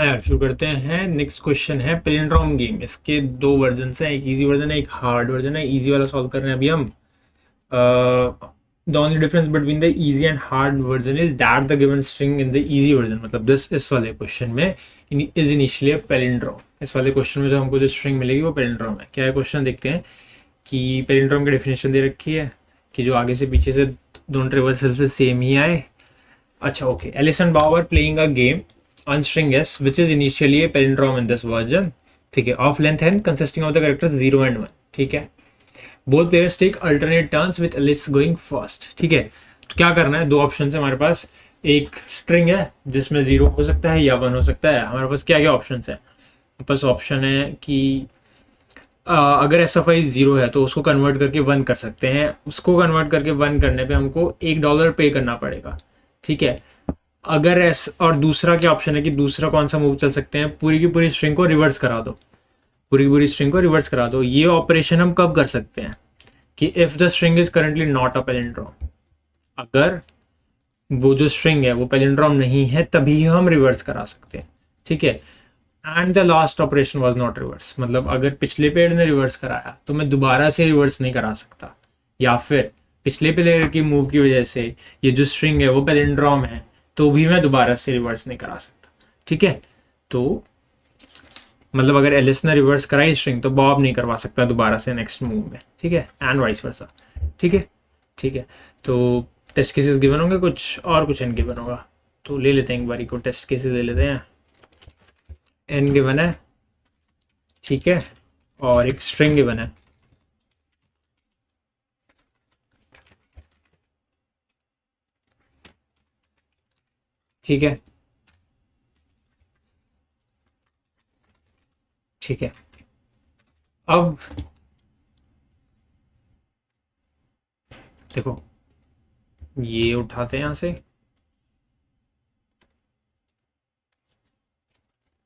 हाँ यार, शुरू करते हैं। नेक्स्ट क्वेश्चन है पैलिंड्रोम गेम। इसके दो वर्जन हैं, एक इजी वर्जन है, एक हार्ड वर्जन है। इजी वाला सॉल्व कर रहे हैं अभी हम। The only difference between the easy and hard version is that the given string in the easy version, मतलब दिस इस वाले क्वेश्चन में इज इनिशियली पैलिंड्रोम। इस वाले क्वेश्चन में जो हमको जो स्ट्रिंग मिलेगी वो पैलिंड्रोम है। क्या है क्वेश्चन, देखते हैं कि पैलिंड्रोम की डेफिनेशन दे रखी है कि जो आगे से पीछे से दोनों ट्रेवर्सल से सेम ही आए। अच्छा, okay. Alice and Bob are playing a game on string S, which is initially a palindrome in this version. ठीक है, of length n consisting of the characters 0 and 1. ठीक है, both players take alternate turns with Alice going first. ठीक है, तो क्या करना है, दो ऑप्शन है हमारे पास। एक स्ट्रिंग है जिसमें 0 हो सकता है या 1 हो सकता है। हमारे पास क्या क्या ऑप्शन है, हमारे पास ऑप्शन है कि अगर एस एफ आई 0 है तो उसको कन्वर्ट करके 1 कर सकते हैं। उसको कन्वर्ट करके 1 करने पे हमको $1 पे करना पड़ेगा। ठीक है, अगर एस और दूसरा क्या ऑप्शन है कि दूसरा कौन सा मूव चल सकते हैं, पूरी की पूरी स्ट्रिंग को रिवर्स करा दो। पूरी की पूरी स्ट्रिंग को रिवर्स करा दो। ये ऑपरेशन हम कब कर सकते हैं कि if the string is currently not a palindrome, अगर वो जो स्ट्रिंग है वो पैलिंड्रोम नहीं है तभी हम रिवर्स करा सकते हैं। ठीक है, and the last operation was not reverse, मतलब अगर पिछले पेड़ ने रिवर्स कराया तो मैं दोबारा से रिवर्स नहीं करा सकता, या फिर पिछले प्लेयर की मूव की वजह से ये जो स्ट्रिंग है वो पैलिंड्रोम है तो भी मैं दोबारा से रिवर्स नहीं करा सकता। ठीक है, तो मतलब अगर एलिस ने रिवर्स कराई स्ट्रिंग तो बॉब नहीं करवा सकता दोबारा से नेक्स्ट मूव में। ठीक है, एंड वाइस वर्सा। ठीक है, ठीक है। तो टेस्ट केसेस गिवन होंगे कुछ और कुछ एन गिवन होगा, तो ले लेते हैं एक बारी को टेस्ट केसेस ले लेते हैं। एन गिवन है, ठीक है, और एक स्ट्रिंग गिवन है। ठीक है, ठीक है। अब देखो, ये उठाते हैं यहां से।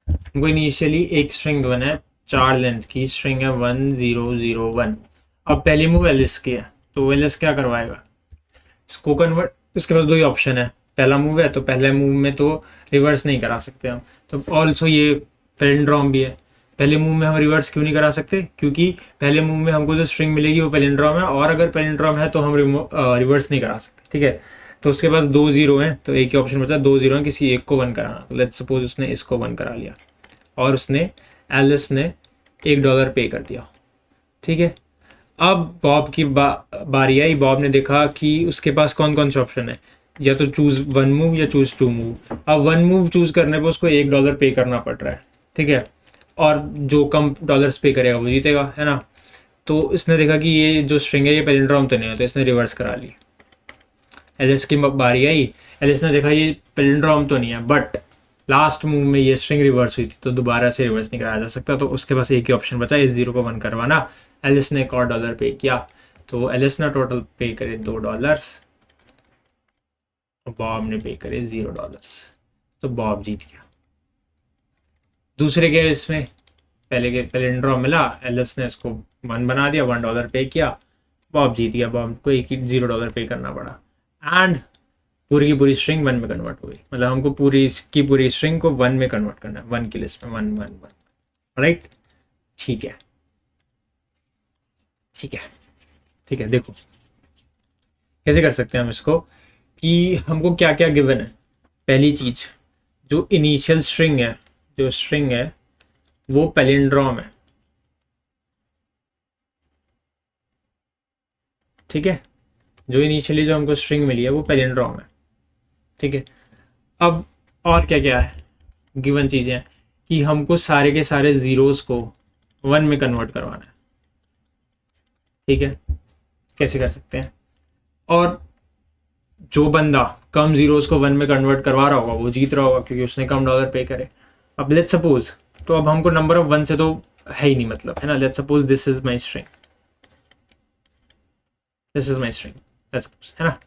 हमको इनिशियली एक स्ट्रिंग गिवन है, 4 लेंथ की स्ट्रिंग है 1001। अब पहली मूव एलिस की है तो एलिस क्या करवाएगा, इसको कन्वर्ट। इसके पास दो ही ऑप्शन है, पहला मूव है तो पहले मूव में तो रिवर्स नहीं करा सकते हम, तो ऑल्सो ये पैलिंड्रोम भी है। पहले मूव में हम रिवर्स क्यों नहीं करा सकते, क्योंकि पहले मूव में हमको जो स्ट्रिंग मिलेगी वो पैलिंड्रोम है, और अगर पैलिंड्रोम है तो हम रिवर्स नहीं करा सकते। ठीक है, तो उसके पास 2 0 हैं तो एक ही ऑप्शन बचा, 2 0 है, किसी एक को 1 कराना। तो लेट्स सपोज उसने इसको 1 करा लिया और उसने एलिस ने $1 पे कर दिया। ठीक है, अब बॉब की बारी आई। बॉब ने देखा कि उसके पास कौन कौन से ऑप्शन है, या तो चूज 1 मूव या चूज 2 मूव। अब 1 मूव चूज करने पे उसको $1 पे करना पड़ रहा है। ठीक है, और जो कम डॉलर्स पे करेगा वो जीतेगा, है ना। तो इसने देखा कि ये जो स्ट्रिंग है ये पैलिंड्रोम तो नहीं है, तो इसने रिवर्स करा ली। एलिस की बारी आई। एलिस ने देखा ये पैलिंड्रोम तो नहीं है, बट लास्ट मूव में ये स्ट्रिंग रिवर्स हुई थी तो दोबारा से रिवर्स नहीं कराया जा सकता, तो उसके पास एक ही ऑप्शन बचा, इस 0 को 1 करवाना। एलिस ने एक और $1 पे किया, तो एलिस ने टोटल पे करे $2, बॉब ने पे करे $0, तो बॉब जीत गया। दूसरे के इसमें पहले के पैलिंड्रोम मिला, एलिस ने इसको 1 बना दिया, $1 पे किया, बॉब जीत गया। बॉब को एक ही $0 पे करना पड़ा, एंड पूरी की पूरी स्ट्रिंग 1 में कन्वर्ट हो गई। मतलब हमको पूरी की पूरी स्ट्रिंग को 1 में कन्वर्ट करना है, 1 की लिस्ट में 1 1 1। राइट, ठीक है, ठीक है, ठीक है। देखो कैसे कर सकते हैं हम इसको, कि हमको क्या क्या गिवन है। पहली चीज, जो इनिशियल स्ट्रिंग है, जो स्ट्रिंग है वो पैलिंड्रोम है। ठीक है, जो इनिशियली जो हमको स्ट्रिंग मिली है वो पैलिंड्रोम है। ठीक है, अब और क्या क्या है गिवन चीजें हैं, कि हमको सारे के सारे जीरोस को 1 में कन्वर्ट करवाना है। ठीक है, कैसे कर सकते हैं, और जो बंदा कम जीरोस को 1 में कन्वर्ट करवा रहा होगा वो जीत रहा होगा, क्योंकि उसने कम डॉलर पे करे। अब लेट्स सपोज, तो अब हमको नंबर ऑफ 1 से तो है ही नहीं मतलब, है ना। Let's suppose this is my string, this is my string, let's suppose, है ना।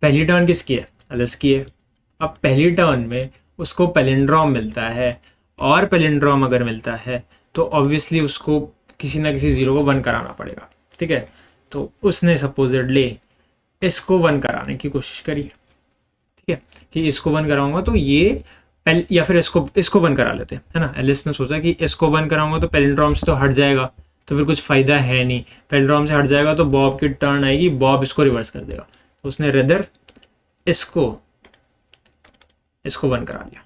पहली टर्न किसकी है, एलिस की है। अब पहली टर्न में उसको पैलिंड्रोम मिलता है, और पैलिंड्रोम अगर मिलता है तो ऑब्वियसली उसको किसी ना किसी 0 को 1 कराना पड़ेगा। ठीक है, तो उसने सपोजिडली इसको 1 कराने की कोशिश करी। ठीक है, कि इसको 1 कराऊंगा तो ये या फिर इसको 1 करा लेते हैं, है ना। एलिस ने सोचा कि इसको 1 कराऊंगा तो पैलिंड्रोम से तो हट जाएगा, तो फिर कुछ फ़ायदा है नहीं, पैलिंड्रोम से हट जाएगा तो बॉब की टर्न आएगी, बॉब इसको रिवर्स कर देगा, तो उसने रेदर इसको 1 करा लिया।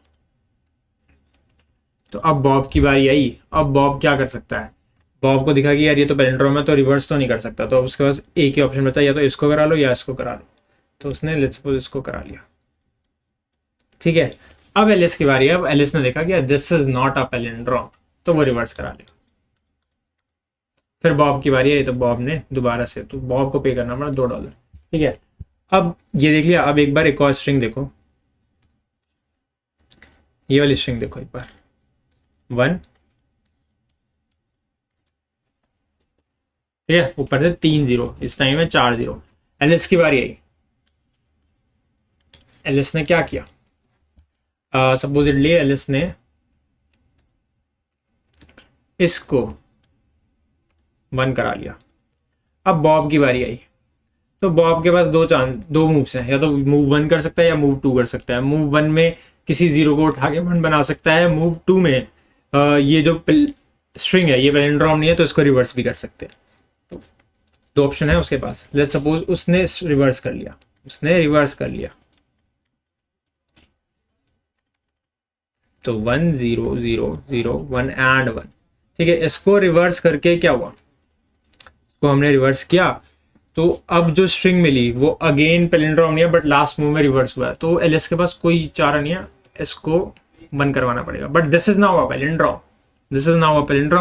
तो अब बॉब की बारी आई। अब बॉब क्या कर सकता है, बॉब को दिखा कि यार ये तो पैलिंड्रोम है तो रिवर्स तो नहीं कर सकता, तो अब उसके पास एक ही ऑप्शन बचा, या तो इसको करा लो या इसको करा लो। तो उसने लेट्स सपोज इसको करा लिया, ठीक है। अब एलिस की बारी है। अब एलिस ने देखा कि this is not a palindrome, तो वो रिवर्स करा लिया। फिर बॉब की बारी है, तो बॉब ने दोबारा से, तो बॉब को पे करना पड़ा $2, ठीक है। अब ये देख लिया। अब एक बार एक और स्ट्रिंग देखो, ये वाली स्ट्रिंग देखो एक बार, 1, ठीक है, ऊपर से 3 0, इस टाइम में 4 0। एलिस की बारी आई। एलिस ने क्या किया, सपोजिटली एलिस ने इसको 1 करा लिया। अब बॉब की बारी आई, तो बॉब के पास दो मूव्स हैं, या तो मूव 1 कर सकता है या मूव 2 कर सकता है। मूव 1 में किसी 0 को उठा के 1 बना सकता है, मूव 2 में ये जो स्ट्रिंग है ये पैलिंड्रोम नहीं है तो इसको रिवर्स भी कर सकते हैं। तो 2 ऑप्शन है उसके पास। लेट्स सपोज उसने रिवर्स कर लिया, तो 1 0 0 0 1 एंड 1, ठीक है। इसको रिवर्स करके क्या हुआ, इसको हमने रिवर्स किया, तो अब जो स्ट्रिंग मिली वो अगेन पैलिंड्रोम नहीं है बट लास्ट मूव में रिवर्स हुआ है, तो एलिस के पास कोई चारा नहीं है, इसको 1 करवाना पड़ेगा। But this is now a palindrome,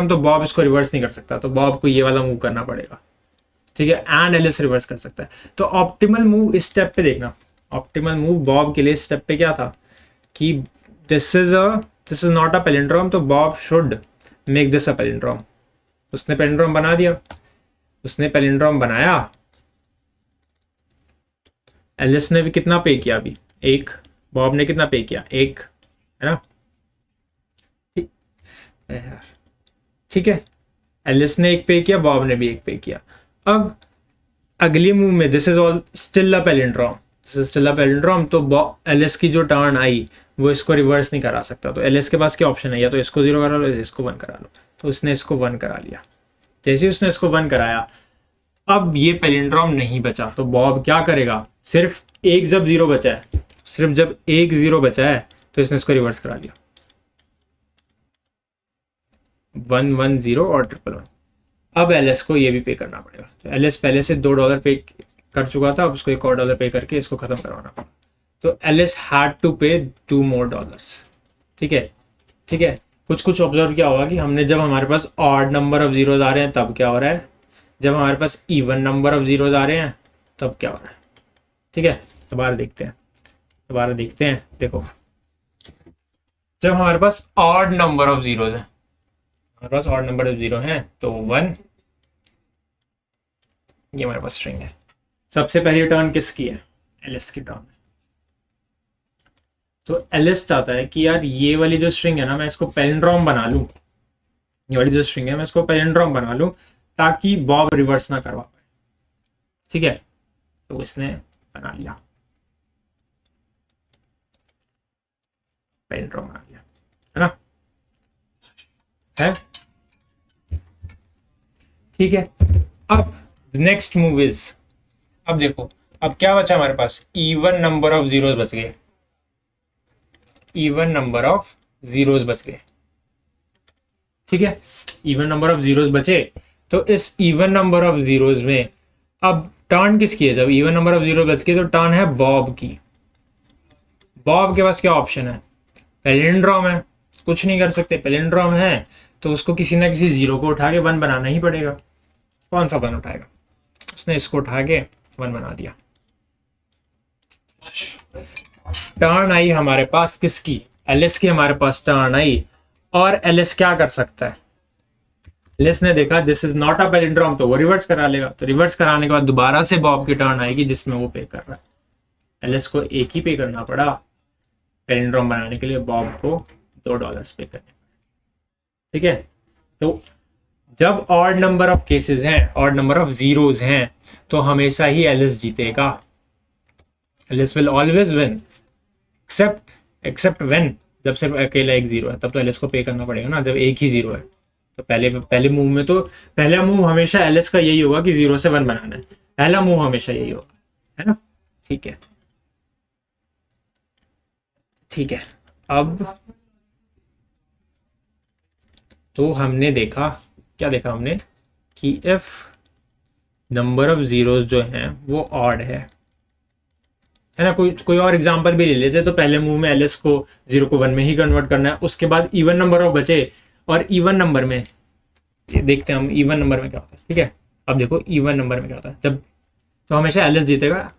तो बॉब इसको रिवर्स नहीं कर सकता, तो बॉब को ये वाला मूव करना पड़ेगा, ठीक है। एंड एलिस रिवर्स कर सकता है। तो ऑप्टिमल मूव इस स्टेप पे देखना, ऑप्टिमल मूव बॉब के लिए स्टेप पे क्या था कि this is not a palindrome, तो Bob should make this a palindrome. उसने पैलिंड्रोम बना दिया, उसने पैलिंड्रोम बनाया। एलिस ने भी कितना पे किया, अभी 1, बॉब ने कितना पे किया, 1, है ना, ठीक है। एलिस ने 1 पे किया, बॉब ने भी 1 पे किया। अब अगली मूव में this is all still a palindrome, तो एलिस की जो टर्न आई वो इसको रिवर्स नहीं करा सकता, तो एलिस के पास क्या ऑप्शन है, या तो इसको 0 करा लो या इसको 1 करा लो। तो उसने इसको 1 करा लिया। जैसे उसने इसको 1 कराया, अब ये पैलिंड्रोम नहीं बचा, तो बॉब क्या करेगा, सिर्फ एक जब 0 बचा है, तो इसने इसको रिवर्स करा लिया, 1 1 0 और 1 1 1। अब एलिस को ये भी पे करना पड़ेगा, तो एलिस पहले से $2 पे कर चुका था, अब उसको एक और $1 पे करके इसको खत्म करवाना पड़ा, तो एलिस हैड टू पे $2 more, ठीक है। कुछ ऑब्जर्व किया होगा कि हमने जब हमारे पास ऑड नंबर ऑफ जीरोज आ रहे हैं तब क्या हो रहा है, जब हमारे पास इवन नंबर ऑफ जीरोज आ रहे हैं तब क्या हो रहा है, ठीक है। दोबारा देखते हैं, देखो जब हमारे पास ऑड नंबर ऑफ जीरोज है, तो 1, ये हमारे पास स्ट्रिंग है। सबसे पहली टर्न किसकी है, एलिस की टर्न है। तो एलिस चाहता है कि यार ये वाली जो स्ट्रिंग है ना, मैं इसको पैलिंड्रोम बना लूं, ताकि बॉब रिवर्स ना करवा पाए, ठीक है। तो इसने बना लिया, पैलिंड्रोम बना लिया, है ना, है, ठीक है। अब नेक्स्ट मूव इज, अब देखो अब क्या बचा हमारे पास, इवन नंबर ऑफ जीरोज बच गए, ठीक है। इवन नंबर ऑफ जीरोज बचे, तो इस इवन नंबर ऑफ जीरोज में अब टर्न किसकी है, जब इवन नंबर ऑफ जीरो बच गए तो टर्न है बॉब की। बॉब के पास क्या ऑप्शन है, पैलिंड्रोम है, कुछ नहीं कर सकते, पैलिंड्रोम है तो उसको किसी ना किसी 0 को उठा के 1 बनाना ही पड़ेगा। कौन सा 1 उठाएगा, उसने इसको उठा के 1 बना दिया। टर्न आई हमारे पास किसकी, एलिस की हमारे पास टर्न आई, और एलिस क्या कर सकता है, एलिस ने देखा this is not a palindrome, तो वो रिवर्स करा लेगा। तो रिवर्स कराने के बाद दोबारा से बॉब की टर्न आएगी जिसमें वो पे कर रहा है। एलिस को एक ही पे करना पड़ा पैलिंड्रोम बनाने के लिए, बॉब को $2 पे करने, ठीक है। तो जब ऑड नंबर ऑफ केसेस हैं, ऑड नंबर ऑफ जीरोज हैं, तो हमेशा ही एलिस जीतेगा। Alice will always win, except when जब सिर्फ अकेला एक जीरो है तब तो एल एस को पे करना पड़ेगा ना, जब एक ही जीरो है। तो पहले पहले मूव में तो पहला मूव हमेशा एल एस का यही होगा कि जीरो से वन बनाना है, पहला मूव हमेशा यही होगा, है ना। ठीक है, ठीक है। अब तो हमने देखा, क्या देखा हमने, कि इफ नंबर ऑफ जीरोस जो हैं वो ऑड है ना। कोई कोई और एग्जांपल भी ले लेते। तो पहले मूव में एल एस को जीरो को वन में ही कन्वर्ट करना है, उसके बाद इवन नंबर ऑफ बचे, और इवन नंबर में ये देखते हैं हम इवन नंबर में क्या होता है। ठीक है, अब देखो इवन नंबर में क्या होता है, जब तो हमेशा एल एस जीतेगा,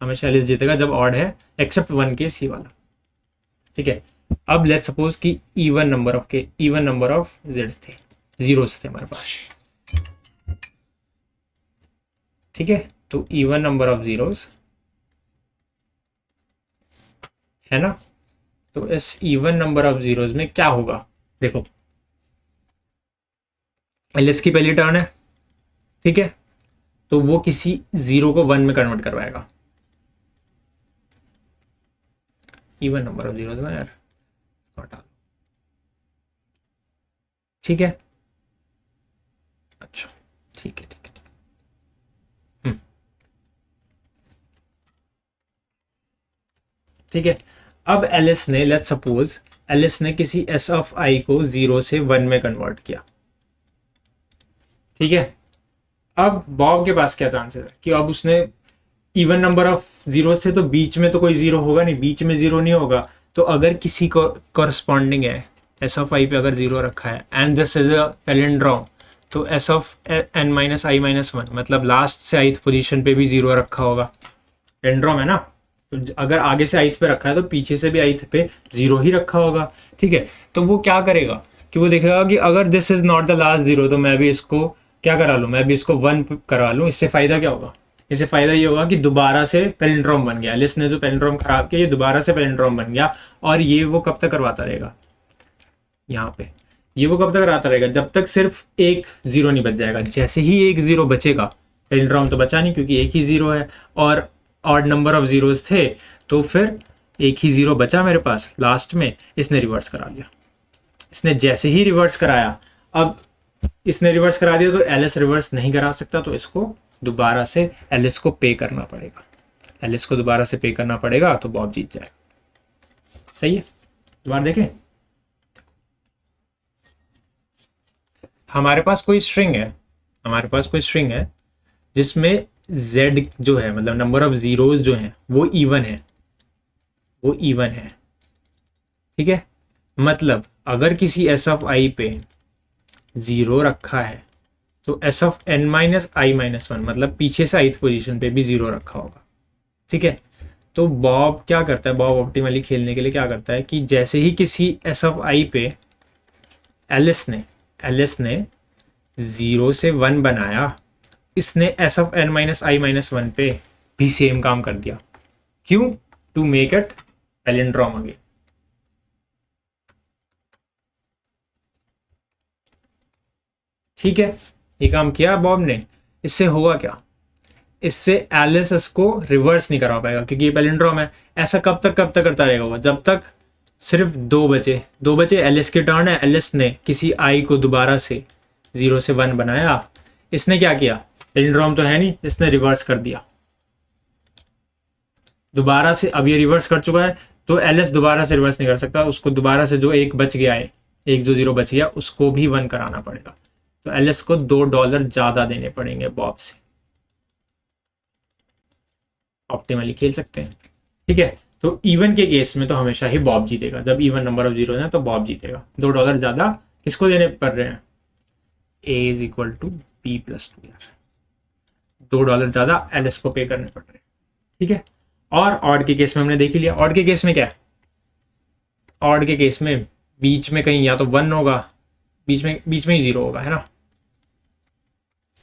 हमेशा एल एस जीतेगा जब ऑड है, एक्सेप्ट वन केस ही वाला। ठीक है, अब लेट्स सपोज कि इवन नंबर ऑफ जेड्स थे, जीरोस थे हमारे पास। ठीक है, तो इवन नंबर ऑफ जीरोस है ना। तो इस इवन नंबर ऑफ जीरोस में क्या होगा, देखो एल एस की पहली टर्न है, ठीक है, तो वो किसी जीरो को वन में कन्वर्ट करवाएगा। इवन नंबर ऑफ जीरोस ना यार, ठीक है, अच्छा ठीक है, ठीक है। ठीक है, अब एल एस ने, लेट्स सपोज एल एस ने किसी एस ऑफ आई को जीरो से वन में कन्वर्ट किया। ठीक है, अब बॉब के पास क्या चांसेस है कि अब उसने इवन नंबर ऑफ जीरो थे, तो बीच में तो कोई जीरो होगा नहीं, बीच में जीरो नहीं होगा। तो अगर किसी को करस्पॉन्डिंग है एस ऑफ आई पे अगर जीरो रखा है and this is a palindrome, तो S of N minus I minus one मतलब लास्ट से आइथ पोजीशन पे भी जीरो रखा होगा, पैलिंड्रोम है ना। तो अगर आगे से आइथ पे रखा है तो पीछे से भी आइथ पे जीरो ही रखा होगा। ठीक है, तो वो क्या करेगा कि वो देखेगा कि अगर this is not the last zero, तो मैं भी इसको क्या करा लूँ, मैं भी इसको वन करा लूँ। इससे फायदा क्या होगा, इससे फायदा ये होगा कि दोबारा से पैलिंड्रोम बन गया, एलिस ने जो पैलिंड्रोम खराब किया ये दोबारा से पैलिंड्रोम बन गया। और ये वो कब तक करवाता रहेगा, यहाँ पे ये वो कब तक कराता रहेगा, जब तक सिर्फ एक जीरो नहीं बच जाएगा। जैसे ही एक जीरो बचेगा, पैलिंड्रोम तो बचा नहीं क्योंकि एक ही जीरो है और ऑड नंबर ऑफ जीरोस थे, तो फिर एक ही जीरो बचा मेरे पास लास्ट में, इसने रिवर्स करा लिया। इसने जैसे ही रिवर्स कराया, अब इसने रिवर्स करा दिया तो एलिस रिवर्स नहीं करा सकता, तो इसको दोबारा से एलिस को पे करना पड़ेगा, एलिस को दोबारा से पे करना पड़ेगा, तो बॉब जीत जाएगा। सही है, दोबारा देखें, हमारे पास कोई स्ट्रिंग है, हमारे पास कोई स्ट्रिंग है जिसमें z जो है मतलब नंबर ऑफ जीरोस जो हैं वो इवन है, वो इवन है। ठीक है, मतलब अगर किसी एस ऑफ आई पे जीरो रखा है तो S of N minus I minus one मतलब पीछे से आइथ पोजीशन पे भी जीरो रखा होगा। ठीक है, तो बॉब क्या करता है, बॉब ऑप्टिमली खेलने के लिए क्या करता है कि जैसे ही किसी एस ऑफ आई पे एलिस ने जीरो से वन बनाया, इसने S of N minus I minus one पे भी सेम काम कर दिया। क्यों, to make it palindrome again. ठीक है, ये काम किया बॉब ने। इससे होगा क्या, इससे एलिस इसको रिवर्स नहीं करा पाएगा क्योंकि ये पैलिंड्रोम है। ऐसा कब तक करता रहेगा वो, जब तक सिर्फ दो बचे एलिस की टर्न है, एलिस ने किसी आई को दोबारा से जीरो से वन बनाया, इसने क्या किया, पैलिंड्रोम तो है नहीं, इसने रिवर्स कर दिया दोबारा से। अब ये रिवर्स कर चुका है तो एलिस दोबारा से रिवर्स नहीं कर सकता, उसको दोबारा से जो एक बच गया है, एक जो जीरो बच गया उसको भी वन कराना पड़ेगा। तो एलिस को $2 ज्यादा देने पड़ेंगे बॉब से। ऑप्टिमली खेल सकते हैं। ठीक है, तो इवन के केस में तो हमेशा ही बॉब जीतेगा, जब इवन नंबर ऑफ जीरो है तो बॉब जीतेगा। $2 ज्यादा किसको देने पड़ रहे हैं, a is equal to b plus 2 यार, $2 ज्यादा एलिस को पे करने पड़ रहे हैं। ठीक है, और ऑड के केस में हमने देख ही लिया। ऑड के केस में क्या है, ऑड के केस में बीच में कहीं या तो वन होगा, बीच में ही जीरो होगा, है ना।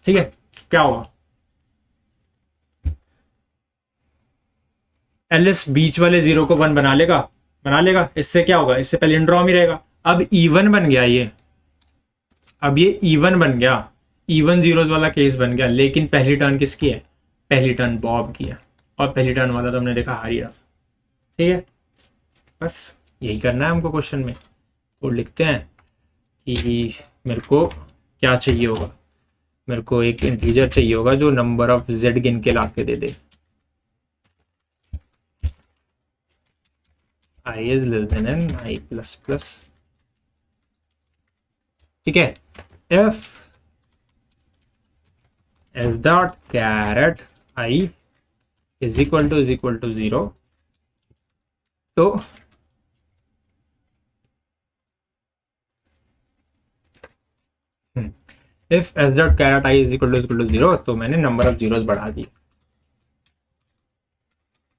ठीक है, क्या होगा, एलिस बीच वाले जीरो को वन बना लेगा। इससे क्या होगा, इससे पैलिंड्रोम ही रहेगा। अब इवन बन गया ये, अब ये इवन बन गया, इवन जीरोस वाला केस बन गया। लेकिन पहली टर्न किसकी है, पहली टर्न बॉब की है, और पहली टर्न वाला तो हमने देखा हार ही रहा था। ठीक है, बस यही करना है हमको क्वेश्चन में। तो लिखते हैं कि मेरे को क्या चाहिए होगा, मेरे को एक इंटीजर चाहिए होगा जो नंबर ऑफ जेड गिन के ला के दे दे। I is less than N I plus plus, ठीक है। F F dot caret I is equal to 0, तो if S dot caret I is equal to 0, तो मैंने नंबर ऑफ जीरोस बढ़ा दी,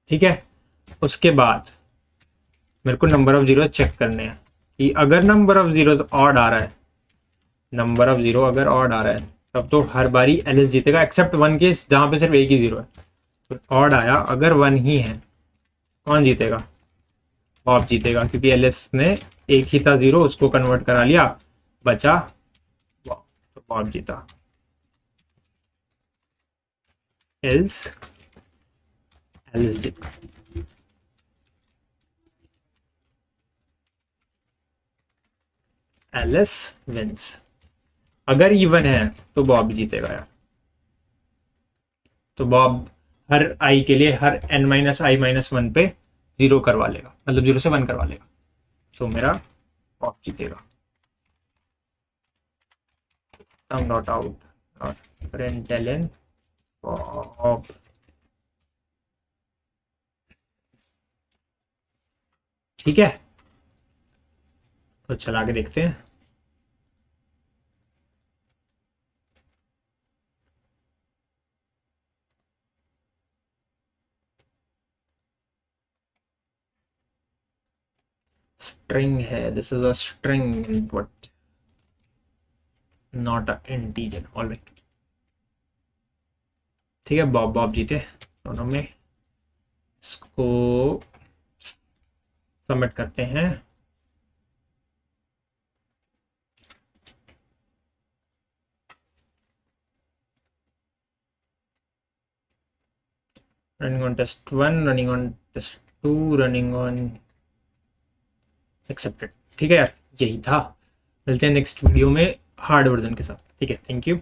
ठीक है। उसके बाद मेरे को नंबर ऑफ जीरोस चेक करने हैं कि अगर नंबर ऑफ जीरोस ऑड आ रहा है, नंबर ऑफ जीरो अगर ऑड आ रहा है तब तो हर बारी एल जीतेगा, एक्सेप्ट वन केस जहां पे सिर्फ एक ही जीरो है। तो ऑड आया, अगर वन ही है, कौन जीतेगा? बॉब जीतेगा, क्योंकि एल ने एक ही था जीरो, उसको कन्वर्ट करा लिया, बचा बॉब, तो बॉब जीता। एल्स एल्स जीता। Alice wins. अगर इवन है तो बॉब जीतेगा यार। तो बॉब हर आई के लिए हर n minus I minus one पे जीरो करवा लेगा, मतलब जीरो से वन करवा लेगा, तो मेरा बॉब जीतेगा। System dot out dot println Bob. ठीक है, तो चला के देखते हैं। स्ट्रिंग है, this is a string input, not a integer. Alright, ठीक है, बॉब बॉब जीते दोनों में। इसको सबमिट करते हैं। Running on test 1, running on test 2, running on accepted. ठीक है यार, यही था। मिलते हैं नेक्स्ट वीडियो में हार्ड वर्जन के साथ। ठीक है, थैंक यू।